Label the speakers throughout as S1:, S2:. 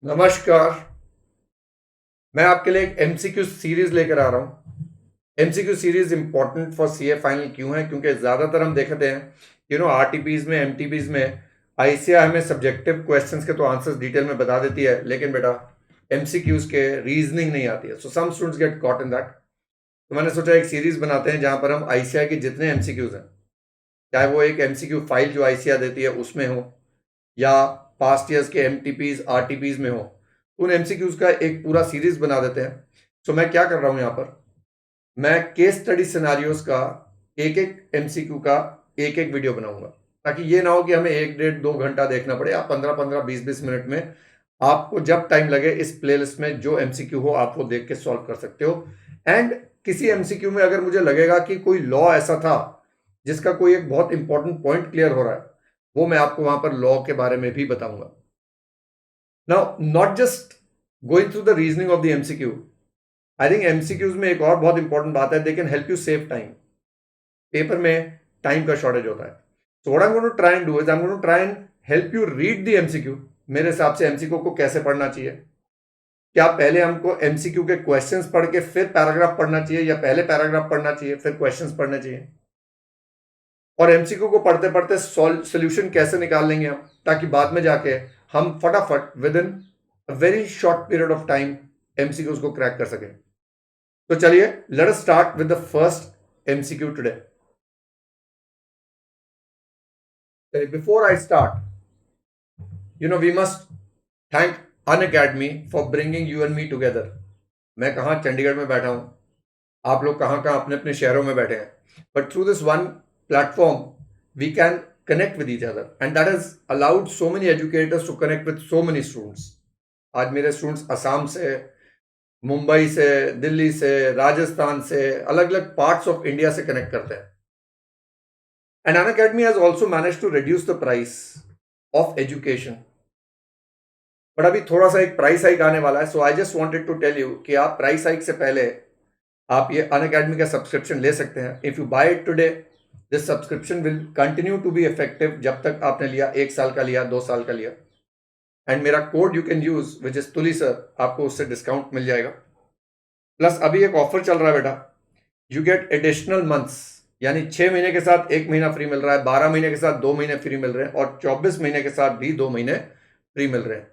S1: नमस्कार। मैं आपके लिए एक एमसीक्यू सीरीज लेकर आ रहा हूं। MCQ series important for CA final क्यों है? क्योंकि ज्यादातर हम देखते हैं आरटीपीज में, एमटीपीज में आईसीएआई हमें सब्जेक्टिव क्वेश्चंस के तो आंसर्स डिटेल में बता देती है, लेकिन बेटा एमसीक्यूज के रीजनिंग नहीं आती है। So some students get caught in that. तो मैंने सोचा एक सीरीज बनाते हैं जहां पर हम आईसीएआई के जितने एमसीक्यूज हैं, चाहे वो एक एमसीक्यू फाइल जो आईसीएआई देती है उसमें हो या पास्ट ईयर्स के एमटीपीज आरटीपीज में हो, उन एमसीक्यूज का एक पूरा सीरीज बना देते हैं। सो मैं क्या कर रहा हूं यहां पर, मैं केस स्टडी सिनारियोज का एक एक एमसीक्यू का एक एक वीडियो बनाऊंगा, ताकि ये ना हो कि हमें 1 डेढ़ 2 घंटा देखना पड़े। आप 15 15 20 20 मिनट में आपको जब टाइम लगे इस प्लेलिस्ट में जो एमसीक्यू हो आप वो देख के सॉल्व कर सकते हो। एंड किसी एमसीक्यू में अगर मुझे लगेगा कि कोई लॉ ऐसा था जिसका कोई एक बहुत इंपॉर्टेंट पॉइंट क्लियर हो रहा है, वो मैं आपको वहां पर लॉ के बारे में भी बताऊंगा। Now not just going through the reasoning of the MCQ, I think MCQs में एक और बहुत इंपॉर्टेंट बात है, they can help you save time. Paper में टाइम का शॉर्टेज होता है। So what I am going to try and do is I am going to try and help you read the MCQ. मेरे हिसाब से MCQ को कैसे पढ़ना चाहिए, क्या पहले हमको एमसीक्यू के क्वेश्चंस पढ़ के फिर पैराग्राफ पढ़ना चाहिए, या पहले पैराग्राफ पढ़ना चाहिए फिर क्वेश्चंस पढ़ने चाहिए, और एमसीक्यू को पढ़ते पढ़ते सोल्यूशन कैसे निकाल लेंगे हम, ताकि बाद में जाके हम फटाफट with in a very short period of time MCQs को क्रैक कर सकें। तो चलिए let us start with the first MCQ today. Before I start, we must thank Unacademy for bringing you and me together. मैं कहाँ चंडीगढ़ में बैठा हूँ, आप लोग कहाँ कहाँ अपने अपने शहरों में बैठे हैं, but through this one platform we can connect with each other, and that has allowed so many educators to connect with so many students. आज मेरे स्टूडेंट्स असम से, मुंबई से, दिल्ली से, राजस्थान से, अलग अलग पार्ट्स ऑफ इंडिया से कनेक्ट करते हैं। And Unacademy has also managed to reduce the price of education. But अभी थोड़ा सा एक प्राइस हाइक आने वाला है, so I just wanted to tell you कि आप प्राइस हाइक से पहले आप ये अनअकैडमी का सब्सक्रिप्शन ले सकते हैं। If you buy it today, this subscription will continue to be effective जब तक आपने लिया, 1 साल का लिया, 2 साल का लिया। एंड मेरा code you can use which is Tuli sir, आपको उससे डिस्काउंट मिल जाएगा। प्लस अभी एक ऑफर चल रहा है बेटा, यू गेट एडिशनल मंथ्स, यानी 6 महीने के साथ 1 महीना फ्री मिल रहा है, 12 महीने के साथ 2 महीने फ्री मिल रहे हैं, और 24 महीने के साथ भी 2 महीने फ्री मिल रहे हैं।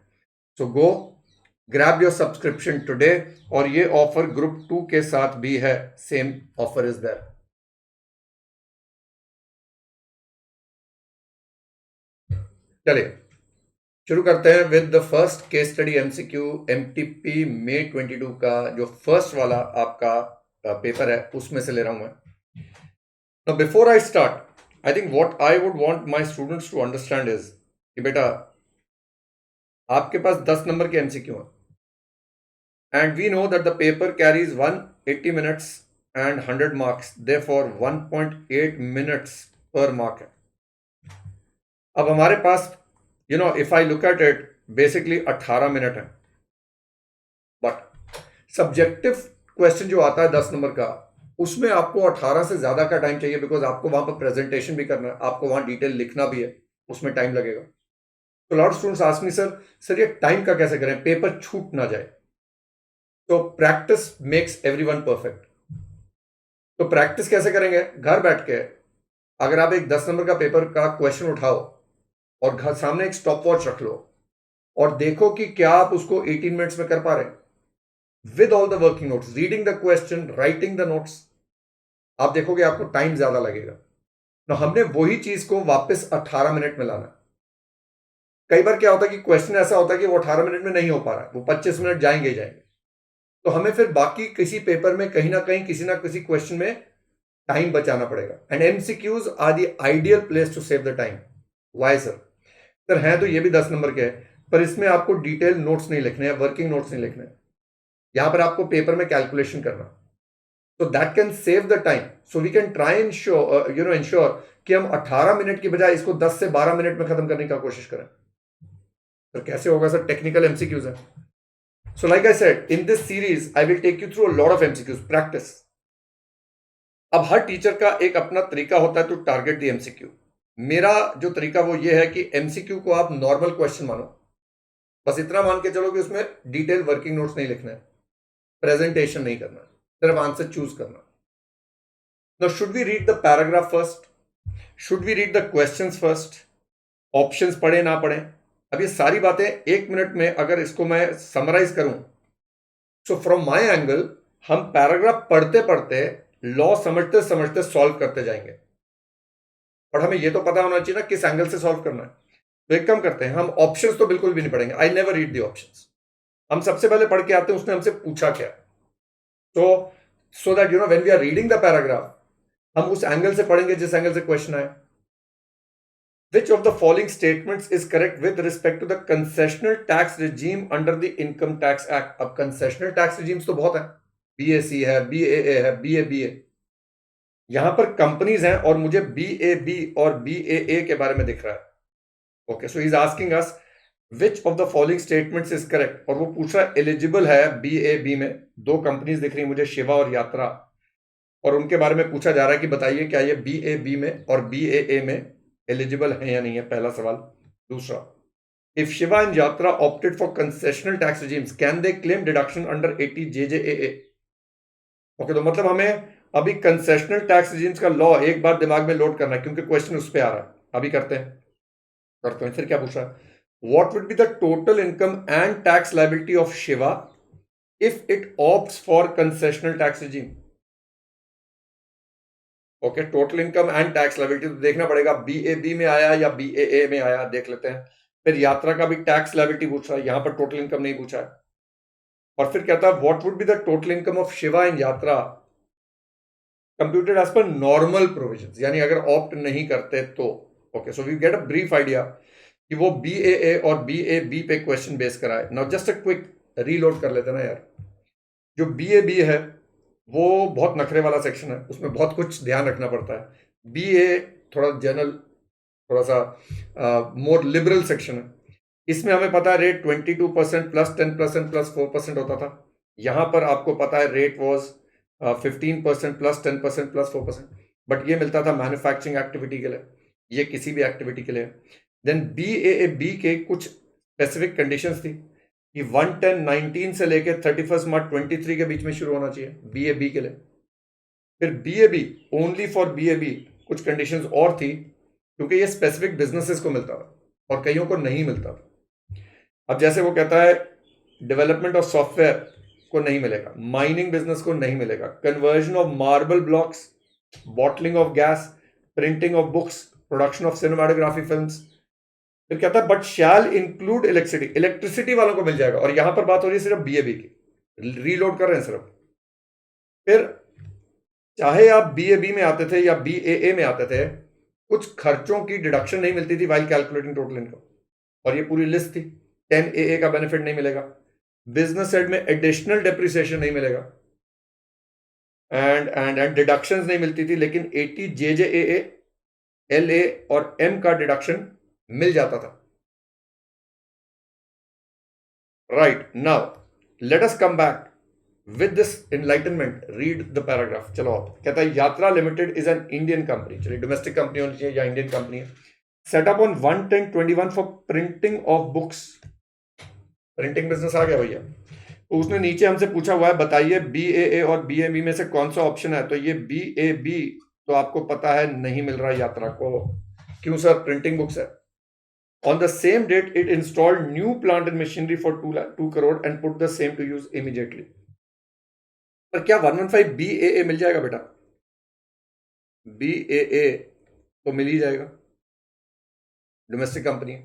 S1: So go grab your subscription today. और ये ऑफर ग्रुप 2 के साथ भी है, सेम ऑफर इज देयर। चलिए शुरू करते हैं with the first case study MCQ MTP May 22 का जो फर्स्ट वाला आपका पेपर है उसमें से ले रहा हूं मैं। Now before I start, I think what I would want my students to understand is कि बेटा आपके पास 10 नंबर के एमसीक्यू हैं, and we know that the paper carries 180 minutes and 100 marks, therefore 1.8 minutes per mark है। अब हमारे पास if I look at it, basically 18 minute है। बट सब्जेक्टिव क्वेश्चन जो आता है 10 नंबर का, उसमें आपको 18 से ज्यादा का टाइम चाहिए, बिकॉज आपको वहां पर प्रेजेंटेशन भी करना है, आपको वहां डिटेल लिखना भी है, उसमें टाइम लगेगा। तो lot students ask me, sir ये टाइम का कैसे करें, पेपर छूट ना जाए। तो प्रैक्टिस मेक्स एवरीवन परफेक्ट। तो प्रैक्टिस कैसे करेंगे? घर बैठ के अगर आप एक 10 नंबर का पेपर का क्वेश्चन उठाओ और घर सामने एक स्टॉप वॉच रख लो और देखो कि क्या आप उसको 18 मिनट्स में कर पा रहे हैं with all the working notes, reading the question, writing the notes. आप देखोगे आपको टाइम ज्यादा लगेगा। ना हमने वही चीज को वापस 18 मिनट में लाना। कई बार क्या होता है कि क्वेश्चन ऐसा होता है कि वो 18 मिनट में नहीं हो पा रहा है, वो 25 मिनट जाएंगे ही जाएंगे। तो हमें फिर बाकी किसी पेपर में कहीं ना किसी क्वेश्चन में टाइम बचाना पड़ेगा। And MCQs are the ideal place to save the time. Why sir? Sir हैं तो ये भी 10 नंबर के हैं, पर इसमें आपको डिटेल नोट्स नहीं लिखने हैं, वर्किंग नोट्स नहीं लिखने हैं। यहां पर आपको पेपर में कैलकुलेशन करना, तो that can save the time. So we can try ensure कि हम 18 मिनट की बजाय इसको 10 से 12 मिनट में खत्म करने की कोशिश करें। सर कैसे होगा? सर टेक्निकल एमसीक्यूज है। So like I said, in this series I will take you through a lot of MCQs, practice. अब हर टीचर का एक अपना तरीका होता है टू टारगेट द एमसीक्यू। मेरा जो तरीका वो ये है कि एमसीक्यू को आप नॉर्मल क्वेश्चन मानो, बस इतना मान के चलो कि उसमें डिटेल वर्किंग नोट्स नहीं लिखना है, प्रेजेंटेशन नहीं करना, सिर्फ आंसर चूज करना। Now should we read the paragraph first, should we read the questions first, options पढ़े ना पढ़े? अब ये सारी बातें 1 मिनट में अगर इसको मैं समराइज करूं, सो फ्रॉम माय एंगल हम पैराग्राफ पढ़ते पढ़ते लॉ समझते समझते सॉल्व करते जाएंगे, और हमें ये तो पता होना चाहिए ना किस एंगल से सॉल्व करना है। तो एक काम करते हैं, हम ऑप्शंस तो बिल्कुल भी नहीं पढ़ेंगे, I never read the options. हम सबसे पहले पढ़ के आते हैं उसने हमसे पूछा क्या, तो so that you know when we are reading the paragraph हम उस एंगल से पढ़ेंगे जिस एंगल से क्वेश्चन आए। Which of the following statements is correct with respect to the concessional tax regime under the Income Tax Act? अब concessional tax regimes तो बहुत है, BAC है, BAA है, BABA। यहां पर कंपनीज हैं और मुझे BAB और BAA के बारे में दिख रहा है। Okay, so is asking us which of the following statements is correct, और वो पूछ रहा है एलिजिबल है BAB में। दो कंपनीज दिख रही मुझे, शिवा और यात्रा, और उनके बारे में पूछा जा रहा है कि बताइए क्या ये BAB में और BAA में एलिजिबल है या नहीं है, पहला सवाल। दूसरा, इफ शिवा एंड यात्रा opted for concessional tax regimes can they claim deduction under 80 JJAA? Okay, तो मतलब हमें अभी कंसेशनल टैक्स रिजीम्स का लॉ एक बार दिमाग में लोड करना है क्योंकि क्वेश्चन उस पर आ रहा है। अभी करते हैं फिर क्या पूछ रहा है, what would be the total income and tax liability of Shiva if it opts for concessional tax regime? Okay, total income and tax liability तो देखना पड़ेगा BAB में आया या BAA में आया, देख लेते हैं। फिर यात्रा का भी टैक्स लायबिलिटी पूछ रहा है, यहां पर टोटल इनकम नहीं पूछा है। और फिर कहता है what would be the total income of Shiva and Yatra computed as per normal provisions, यानी अगर ऑप्ट नहीं करते तो। Okay, so we get a brief idea कि वो BAA और BAB पे क्वेश्चन बेस कराए। Now just a quick reload कर लेते ना यार। जो BAB है वो बहुत नखरे वाला सेक्शन है, उसमें बहुत कुछ ध्यान रखना पड़ता है। BA थोड़ा जनरल, थोड़ा सा मोर लिबरल सेक्शन है। इसमें हमें पता है रेट 22% प्लस 10% प्लस 4% होता था। यहां पर आपको पता है rate was 15% plus 10% plus 4%, but ये मिलता था मैन्युफैक्चरिंग एक्टिविटी के लिए, ये किसी भी एक्टिविटी के लिए। देन BAB के कुछ स्पेसिफिक कंडीशंस थी कि 11019 से लेके 31 मार्च 23 के बीच में शुरू होना चाहिए BAB के लिए। फिर BAB ओनली फॉर BAB कुछ कंडीशंस और थी क्योंकि ये स्पेसिफिक बिजनेसेस को मिलता था और कईयों को नहीं मिलता था। अब जैसे वो कहता है डेवलपमेंट ऑफ सॉफ्टवेयर को नहीं मिलेगा, माइनिंग बिजनेस को नहीं मिलेगा, conversion of marble blocks, bottling of gas, printing of books, production of cinematography films. फिर कहता है but shall include electricity, electricity वालों को मिल जाएगा, और यहां पर बात हो रही है सिर्फ BAB की, रीलोड कर रहे हैं सिर्फ। फिर चाहे आप BAB में आते थे या BAA में आते थे, कुछ खर्चों की डिडक्शन नहीं मिलती थी वाइल कैलकुलेटिंग टोटल इनकम, और ये पूरी लिस्ट थी। 10AA का बेनिफिट नहीं मिलेगा, बिजनेस हेड में एडिशनल डेप्रिसिएशन नहीं मिलेगा, एंड डिडक्शंस नहीं मिलती थी, लेकिन 80 JJAA, LA और M का डिडक्शन मिल जाता था। Right, now let us come back with this enlightenment, read the paragraph. चलो, कहता है Yatra limited is an Indian company, चलिए डोमेस्टिक कंपनी होनी चाहिए या इंडियन कंपनी है, setup on 11021 for printing of books. Printing business आ गया भैया। तो उसने नीचे हमसे पूछा हुआ है बताइए BAA और BAB में से कौन सा ऑप्शन है, तो ये BAB तो आपको पता है नहीं मिल रहा यात्रा को। क्यों सर? प्रिंटिंग बुक्स है। On the same date, it installed new plant and machinery for 2 crore and put the same to use immediately. पर क्या 115 BAA मिल जाएगा बेटा? BAA तो मिल ही जाएगा, domestic company.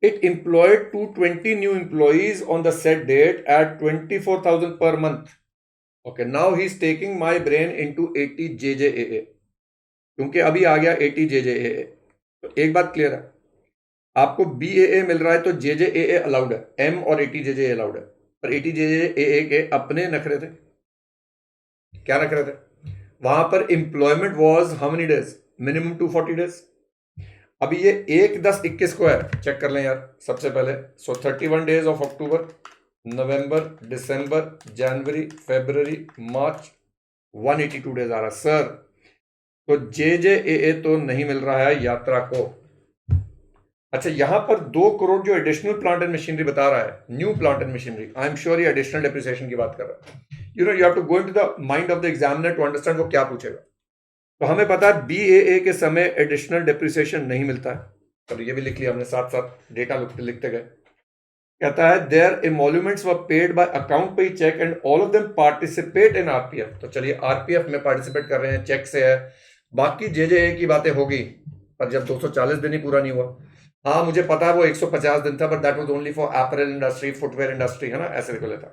S1: It employed 220 new employees on the said date at 24,000 per month. Okay, now he's taking my brain into 80 JJAA, क्योंकि अभी आ गया 80 JJAA। तो एक बात क्लियर है, आपको BAA मिल रहा है तो JJAA अलाउड है, M और 80 JJAA अलाउड है, पर 80 JJAA के अपने नखरे थे। क्या नखरे थे? वहां पर employment was how many days? Minimum 240 days. अभी ये 1/10/21 को है, चेक कर लें यार सबसे पहले। So 31 days of October, November, December, January, February, March, 182 days आ रहा है सर। तो JJAA तो नहीं मिल रहा है यात्रा को। अच्छा, यहां पर 2 करोड़ जो एडिशनल प्लांट एंड मशीनरी बता रहा है, new plant and machinery, I am sure ये एडिशनल डेप्रिसिएशन की बात कर रहा है। You have to go into the mind of the examiner to understand वो क्या पूछेगा। तो हमें पता है बीएए के समय एडिशनल डेप्रिसिएशन नहीं मिलता है, तो ये भी लिख लिया हमने, साथ साथ डेटा लिखते गए। कहता है there emoluments were paid by account pay cheque and all of them participate in RPF. तो चलिए आरपीएफ में पार्टिसिपेट कर रहे हैं, चेक से है। बाकी जेजेए की बातें होगी, पर जब 240 दिन ही पूरा नहीं हुआ। हाँ मुझे पता है वो 150 दिन था, but that was only for apparel industry, footwear industry, है ना, ऐसे लिख लेता।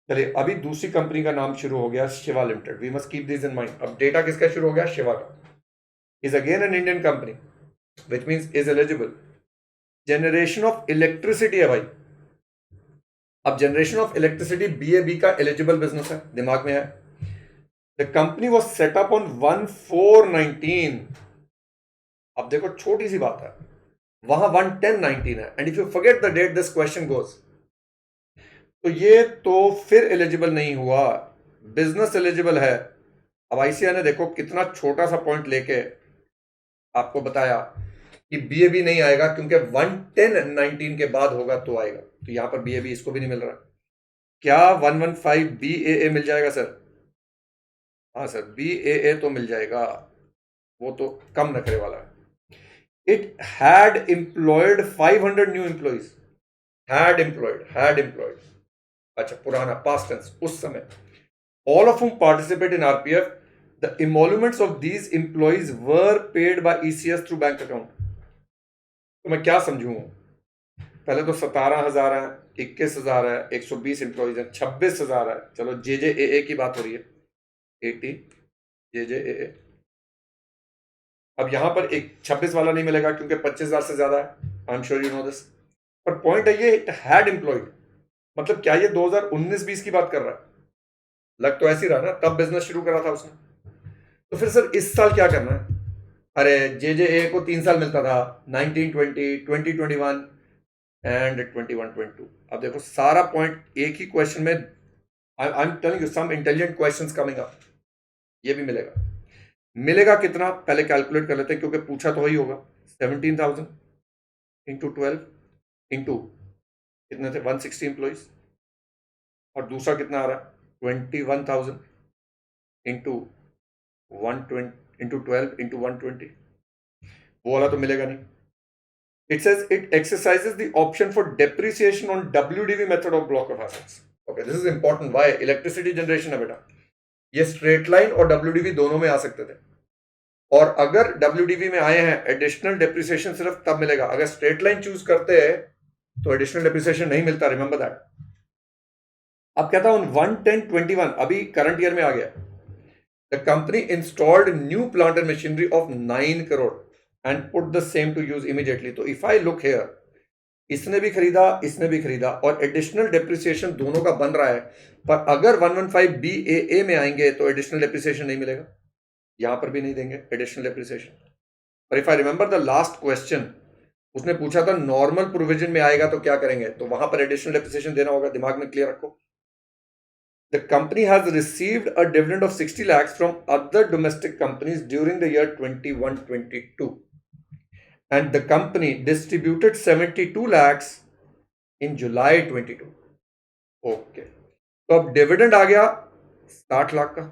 S1: चलिए अभी दूसरी कंपनी का नाम शुरू हो गया, Shiva limited. We must keep this in mind. अब डेटा किसका शुरू हो गया? शिवा का। Is again an Indian company which means is eligible. Generation of electricity है भाई। अब जनरेशन ऑफ इलेक्ट्रिसिटी बीएबी का एलिजिबल बिजनेस है, दिमाग में है। The company was setup on 1419। अब देखो छोटी सी बात है, वहां 11019 है, and if you forget the date this question goes. तो ये तो फिर एलिजिबल नहीं हुआ, बिजनेस एलिजिबल है। अब आईसीआई ने देखो कितना छोटा सा पॉइंट लेके आपको बताया कि बीएबी नहीं आएगा, क्योंकि 11019 के बाद होगा तो आएगा। तो यहां पर बीएबी इसको भी नहीं मिल रहा। क्या 115 बीएए मिल जाएगा सर? हाँ सर, बीएए तो मिल जाएगा, वो तो कम नखरे वाला है। It had employed 500 new employees. Had employed. अच्छा, पुराना पास्ट टेंस, उस समय। All of whom participate in RPF, the emoluments of these employees were paid by ECS through bank account। तो मैं क्या समझूं? पहले तो 17,000 है, 21,000 है, 120 एम्प्लॉइज है, 26,000 है। चलो जेजेए की बात हो रही है, 80 जेजेए। अब यहां पर एक 26 वाला नहीं मिलेगा, क्योंकि 25,000 से ज्यादा है। आई am sure you know this. पर पॉइंट है ये, इट हैड एम्प्लॉयड, मतलब क्या ये 2019-20 की बात कर रहा है? लग तो ऐसी रहा ना, तब बिजनेस शुरू करा था उसने। तो फिर सर इस साल क्या करना है? अरे जेजेए को 3 साल मिलता था, 1920, 2021 एंड 21-22। अब देखो सारा पॉइंट एक ही क्वेश्चन में। I am telling you some intelligent questions coming up. ये भी मिलेगा कितना पहले कैलकुलेट कर लेते हैं, क्योंकि पूछा तो वही होगा। 17,000 इंटू 12 इंटू कितने थे, 160 एम्प्लॉइज। और दूसरा कितना आ रहा है, 21,000 इंटू 120 इंटू 12 इंटू 120। वो वाला तो मिलेगा नहीं। It says it exercises the option for depreciation on WDV method of block of assets. Okay, this is important. Why? Electricity generation है बेटा, ये स्ट्रेट लाइन और WDV दोनों में आ सकते थे। और अगर WDV में आए हैं, एडिशनल डेप्रिसिएशन सिर्फ तब मिलेगा। अगर स्ट्रेट लाइन चूज करते हैं तो एडिशनल डेप्रिसिएशन नहीं मिलता, रिमेंबर दैट। अब कहता हूं 11021 अभी करंट ईयर में आ गया। The company installed new plant and machinery of 9 crore and put the same to use immediately. तो इफ आई लुक हेयर, इसने भी खरीदा और एडिशनल डेप्रिसिएशन दोनों का बन रहा है। पर अगर 115 बीएए में आएंगे तो एडिशनल डेप्रिसिएशन नहीं मिलेगा, यहां पर भी नहीं देंगे एडिशनल डेप्रिसिएशन। पर if I remember the last question, उसने पूछा था नॉर्मल प्रोविजन में आएगा तो क्या करेंगे, तो वहां पर एडिशनल डेप्रिसिएशन देना होगा, दिमाग में क्लियर रखो। The company has received a dividend of 60 lakhs from other domestic companies during the year 21-22, and the company distributed 72 lakhs in July 22. Okay, तो अब डिविडेंड आ गया 60 लाख का।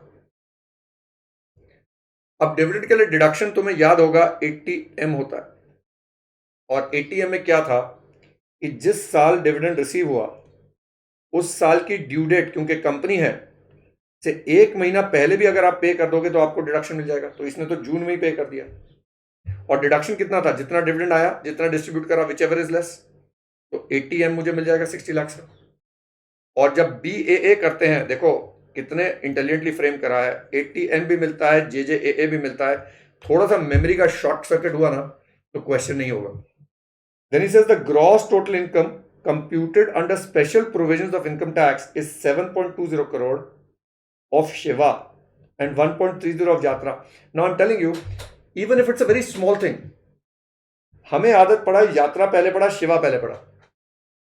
S1: अब डिविडेंड के लिए डिडक्शन तुम्हें याद होगा 80M होता है, और 80M में क्या था कि जिस साल डिविडेंड रिसीव हुआ उस साल की ड्यू डेट, क्योंकि कंपनी है, से 1 महीना पहले भी अगर आप पे कर दोगे तो आपको डिडक्शन मिल जाएगा। तो इसने तो जून में ही पे कर दिया, और डिडक्शन कितना था, जितना डिविडेंड आया, जितना डिस्ट्रीब्यूट करा, विच एवर इज लेस। तो 80M मुझे मिल जाएगा 60 लाख से। और जब बीएए करते हैं, देखो कितने इंटेलिजेंटली फ्रेम करा है, 80M भी मिलता है, जेजेए भी मिलता है। थोड़ा सा मेमोरी का शॉर्ट सर्किट हुआ ना तो क्वेश्चन नहीं होगा। Then he says the gross total income computed under special provisions of income tax is 7.20 crore of Shiva and 1.30 of Yatra. Now I'm telling you, even if it's a very small thing, हमें आदत पड़ा यात्रा पहले पढ़ा, शिवा पहले पढ़ा।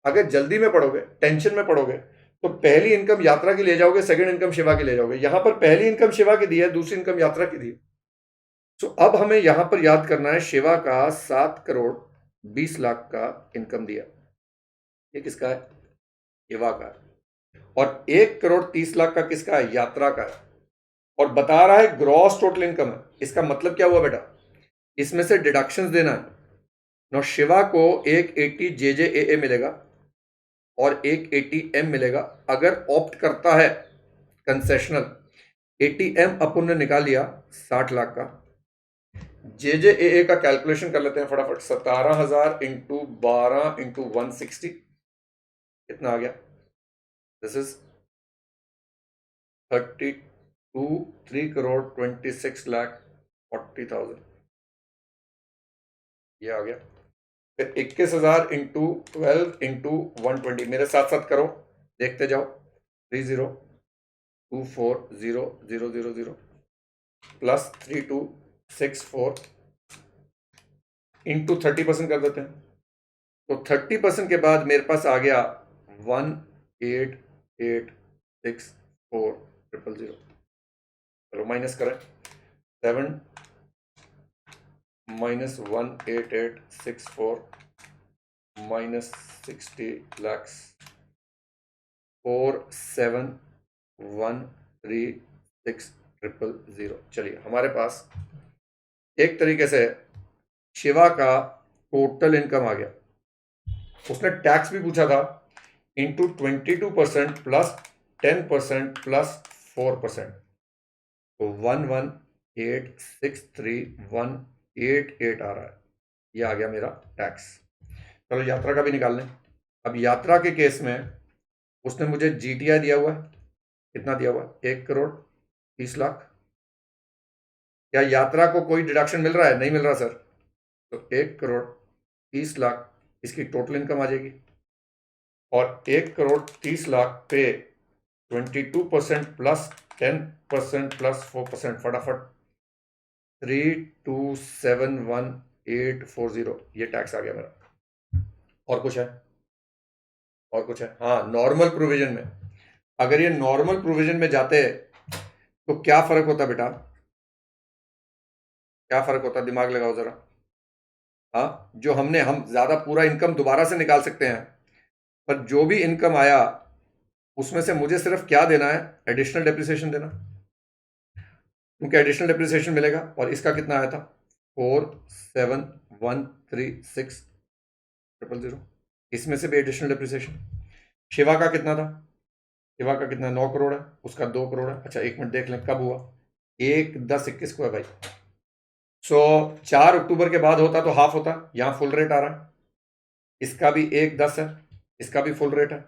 S1: अगर जल्दी में पढ़ोगे, टेंशन में पढ़ोगे, तो पहली इनकम यात्रा की ले जाओगे, सेकंड इनकम शिवा की ले जाओगे। यहां पर पहली इनकम शिवा की दी है, दूसरी इनकम यात्रा की दी है। सो अब हमें यहां पर याद करना है शिवा का 7 करोड़ 20 लाख का इनकम दिया। ये किसका है? शिवा का है। और 1 करोड़ 30 लाख का किसका है? यात्रा का है। और बता रहा है ग्रॉस टोटल इनकम है। इसका मतलब क्या हुआ बेटा? इसमें से डिडक्शंस देना है। नो शिवा को एक 80 JJAA मिलेगा और एक 80M मिलेगा अगर ऑप्ट करता है कंसेशनल। 80M अपन ने निकाल लिया 60 लाख का। JJAA का कैलकुलेशन कर लेते हैं फटाफट। 17,000 इंटू 12 इंटू 160 कितना आ गया? This is 3 crore 26 lakh 40,000। ये आ गया। फिर 21,000 इंटू 12 इंटू 120। मेरे साथ साथ करो, देखते जाओ। 30240000 प्लस 3264 इंटू 30% कर देते हैं। तो 30% के बाद मेरे पास आ गया 18864,000। चलो माइनस करें। 7 माइनस 18864 माइनस 60 lakhs 47136000। चलिए हमारे पास एक तरीके से शिवा का टोटल इनकम आ गया। उसने टैक्स भी पूछा था इंटू 22% प्लस 10% प्लस 4%। तो 11863,188 आ रहा है। ये आ गया मेरा टैक्स। चलो यात्रा का भी निकाल लें। अब यात्रा के केस में उसने मुझे GTI दिया हुआ है। कितना दिया हुआ है? 1 करोड़ 30 लाख। क्या यात्रा को कोई डिडक्शन मिल रहा है? नहीं मिल रहा सर। तो 1 करोड़ 30 लाख इसकी टोटल इनकम आ जाएगी। और 1 करोड़ 30 लाख पे 22% प्लस 10% प्लस 4%, फटाफट 3271840। ये टैक्स आ गया मेरा। और कुछ है? और कुछ है? हाँ, नॉर्मल प्रोविजन में। अगर ये नॉर्मल प्रोविजन में जाते तो क्या फर्क होता बेटा? क्या फर्क होता? दिमाग लगाओ जरा। हाँ, जो हम ज्यादा पूरा इनकम दोबारा से निकाल सकते हैं, पर जो भी इनकम आया उसमें से मुझे सिर्फ क्या देना है? एडिशनल डेप्रिसिएशन देना। क्योंकि एडिशनल डेप्रिसिएशन मिलेगा। और इसका कितना आया था? 47136000। इसमें से भी एडिशनल डेप्रिसिएशन। शिवा का कितना था? शिवा का कितना? 9 करोड़ है। उसका 2 करोड़ है। अच्छा एक मिनट देख लें कब हुआ। 1/10/21 को है भाई। 4 अक्टूबर के बाद होता तो हाफ होता। यहां फुल रेट आ रहा है। इसका भी 1/10 है, इसका भी फुल रेट है।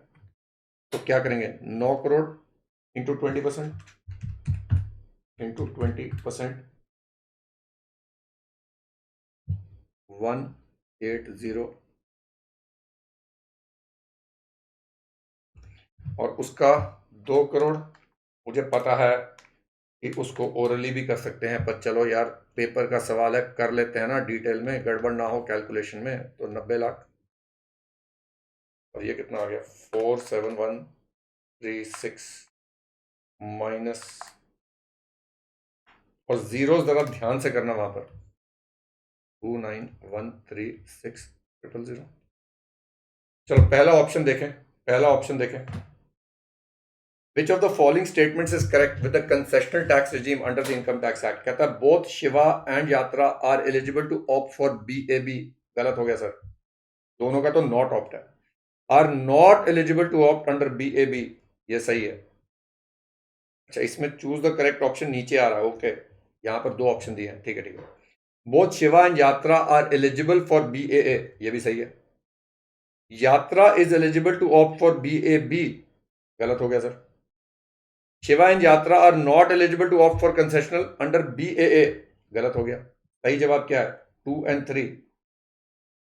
S1: तो क्या करेंगे? 9 करोड़ इंटू 20% इंटू 20% 180। और उसका 2 करोड़। मुझे पता है कि उसको ओरली भी कर सकते हैं, पर चलो यार पेपर का सवाल है, कर लेते हैं ना डिटेल में, गड़बड़ ना हो कैलकुलेशन में। तो 90 लाख। और ये कितना आ गया? 47136 माइनस। और जीरो जरा ध्यान से करना वहां पर। 29136,000। चलो पहला ऑप्शन देखें। पहला ऑप्शन देखें। Which of the following statements is correct with the concessional tax regime under the Income Tax Act? कहता है both Shiva and Yatra are eligible to opt for BAB। गलत हो गया सर, दोनों का तो नॉट ऑप्ट है। Are not eligible to opt under BAB, ये सही है। अच्छा इसमें चूज द करेक्ट ऑप्शन नीचे आ रहा है। ओके, यहां पर 2 ऑप्शन दिए हैं। ठीक है ठीक है। Both Shiva and Yatra are eligible for BAA, ये भी सही है। Yatra is eligible to opt for BAB, गलत हो गया sir. Shiva and Yatra are not eligible to opt for concessional under BAA, गलत हो गया। सही जवाब क्या है? 2 और 3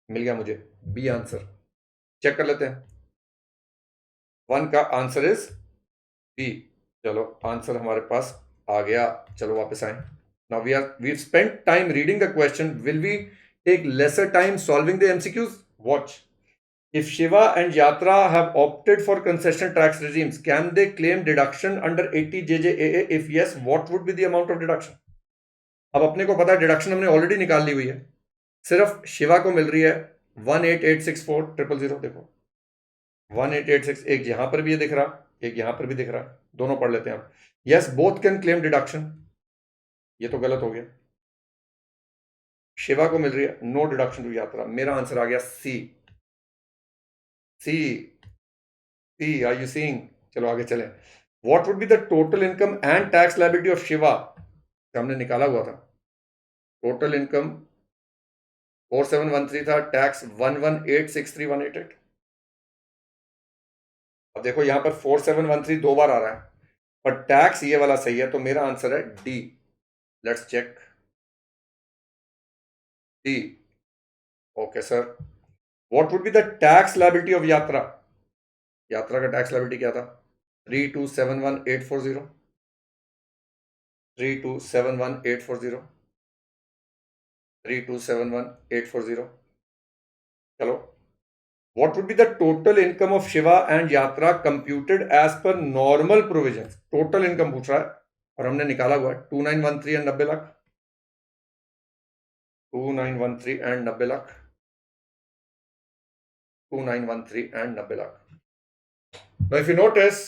S1: मिल गया मुझे। B answer. चेक कर लेते हैं। 1 का आंसर इज बी। चलो आंसर हमारे पास आ गया। चलो वापस आए। Now we spent time reading the question, will we take lesser time solving the MCQs? Watch. If Shiva and Yatra have opted for concessional tax regimes, can they claim deduction under 80 JJAA? If yes, what would be the amount of deduction? अब अपने को पता है deduction हमने already निकाल ली हुई है। सिर्फ शिवा को मिल रही है 1886400, देखो 18866, एक यहां पर भी ये दिख रहा, एक यहां पर भी दिख रहा, दोनों पढ़ लेते हैं आप। Yes, both can claim deduction, ये तो गलत हो गया। शिवा को मिल रही है नो डिडक्शन टू यात्रा, मेरा आंसर आ गया सी। सी, सी, आर यू सीइंग? चलो आगे चलें। What would be the total income and tax liability of Shiva? हमने निकाला हुआ था। टोटल इनकम 4713 था, टैक्स 11863,188। अब देखो यहां पर 4713 दो बार आ रहा है, पर टैक्स ये वाला सही है, तो मेरा आंसर है D. Let's check D. Okay sir. What would be the tax liability of Yatra? Yatra का टैक्स लायबिलिटी क्या था? 3271,840, 3271,840, 3271,840। चलो, what would be the total income of Shiva and Yatra computed as per normal provisions? Total income पूछ रहा है और हमने निकाला हुआ है 2913 and 90 lakh, 2913 and 90 lakh, 2913 and 90 lakh. Now if you notice,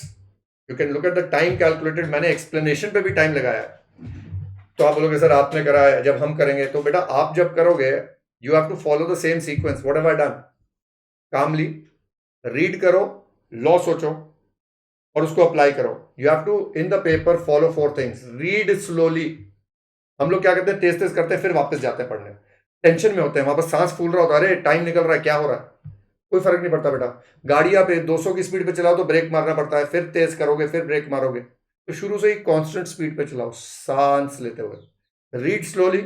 S1: you can look at the time calculated, मैंने explanation पे भी टाइम लगाया है। तो आप बोलोगे सर आपने करा है, जब हम करेंगे तो बेटा आप जब करोगे you have to follow the same sequence. What have I done? Calmly read करो, लॉ सोचो और उसको अप्लाई करो। You have to in the paper follow 4 things. Read slowly. हम लोग क्या करते हैं, तेज तेज करते हैं, फिर वापस जाते हैं पढ़ने, टेंशन में होते हैं, वहां पर सांस फूल रहा होता है, अरे टाइम निकल रहा है, क्या हो रहा है। कोई फर्क नहीं पड़ता बेटा। गाड़ी आप 200 की स्पीड पे चलाओ तो ब्रेक मारना पड़ता है, फिर तेज करोगे, फिर ब्रेक मारोगे। तो शुरू से ही कांस्टेंट स्पीड पे चलाओ, सांस लेते हुए। Read slowly,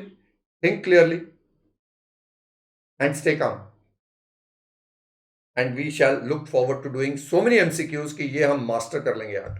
S1: think clearly and stay calm. And we shall look forward to doing so many MCQs कि ये हम मास्टर कर लेंगे यार।